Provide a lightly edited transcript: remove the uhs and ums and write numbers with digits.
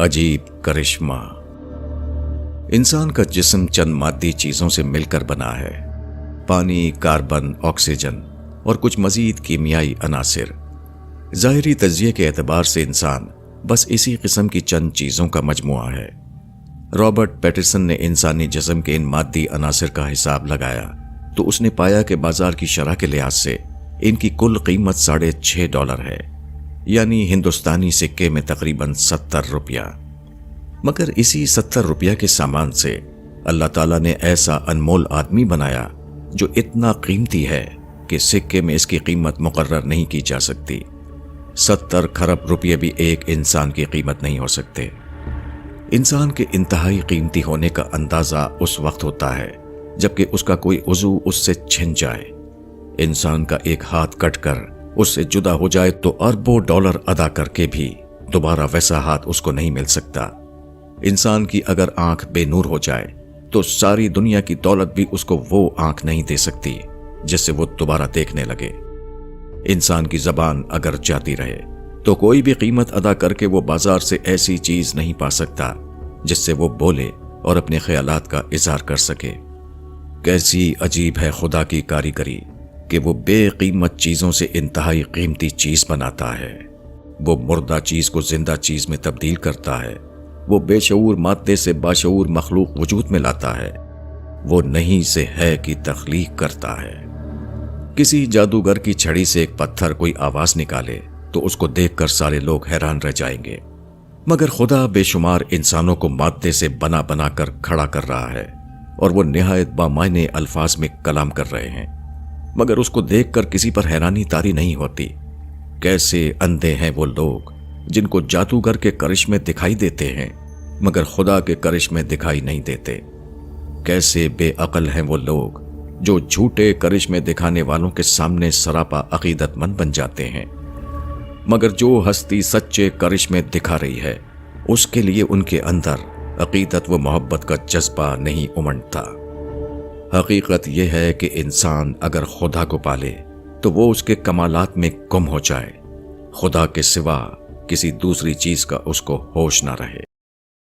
अजीब करिश्मा। इंसान का जिस्म चंद मादी चीजों से मिलकर बना है। पानी, कार्बन, ऑक्सीजन और कुछ मजीद कीमियाई अनासिर। ज़ाहिरी तज्जिये के एतबार से इंसान बस इसी किस्म की चंद चीजों का मजमुआ है। रॉबर्ट पैटिसन ने इंसानी जिस्म के इन मादी अनासिर का हिसाब लगाया तो उसने पाया कि बाजार की शरह के लिहाज से इनकी कुल कीमत $6.5 है, यानी हिंदुस्तानी सिक्के में तकरीबन 70 रुपया। मगर इसी 70 रुपया के सामान से अल्लाह ताला ने ऐसा अनमोल आदमी बनाया जो इतना कीमती है कि सिक्के में इसकी कीमत मुकर्रर नहीं की जा सकती। 70 खरब रुपये भी एक इंसान की कीमत नहीं हो सकते। इंसान के इंतहाई कीमती होने का अंदाजा उस वक्त होता है जबकि उसका कोई उज़ू उससे छिन जाए। इंसान का एक हाथ कटकर उससे जुदा हो जाए तो अरबों डॉलर अदा करके भी दोबारा वैसा हाथ उसको नहीं मिल सकता। इंसान की अगर आंख बेनूर हो जाए तो सारी दुनिया की दौलत भी उसको वो आंख नहीं दे सकती जिससे वो दोबारा देखने लगे। इंसान की जबान अगर जाती रहे तो कोई भी कीमत अदा करके वो बाजार से ऐसी चीज नहीं पा सकता जिससे वो बोले और अपने ख्यालात का इजहार कर सके। कैसी अजीब है खुदा की कारीगरी कि वो बेकीमत चीजों से इंतहाई कीमती चीज बनाता है। वो मुर्दा चीज को जिंदा चीज में तब्दील करता है। वो बेशऊर मादे से बाशऊर मखलूक वजूद में लाता है। वो नहीं से है की तख्लीक करता है। किसी जादूगर की छड़ी से एक पत्थर कोई आवाज निकाले तो उसको देखकर सारे लोग हैरान रह जाएंगे, मगर खुदा बेशुमार इंसानों को मादे से बना बना कर खड़ा कर रहा है और वो निहायत बामायने अल्फाज में कलाम कर रहे हैं, मगर उसको देखकर किसी पर हैरानी तारी नहीं होती। कैसे अंधे हैं वो लोग जिनको जादूगर के करिश्मे दिखाई देते हैं मगर खुदा के करिश्मे दिखाई नहीं देते। कैसे बेअक्ल हैं वो लोग जो झूठे करिश्मे दिखाने वालों के सामने सरापा अकीदतमंद बन जाते हैं, मगर जो हस्ती सच्चे करिश्मे दिखा रही है उसके लिए उनके अंदर अकीदत व मोहब्बत का जज्बा नहीं उमड़ता। हकीकत यह है कि इंसान अगर खुदा को पाले तो वो उसके कमालात में गुम हो जाए, खुदा के सिवा किसी दूसरी चीज का उसको होश ना रहे।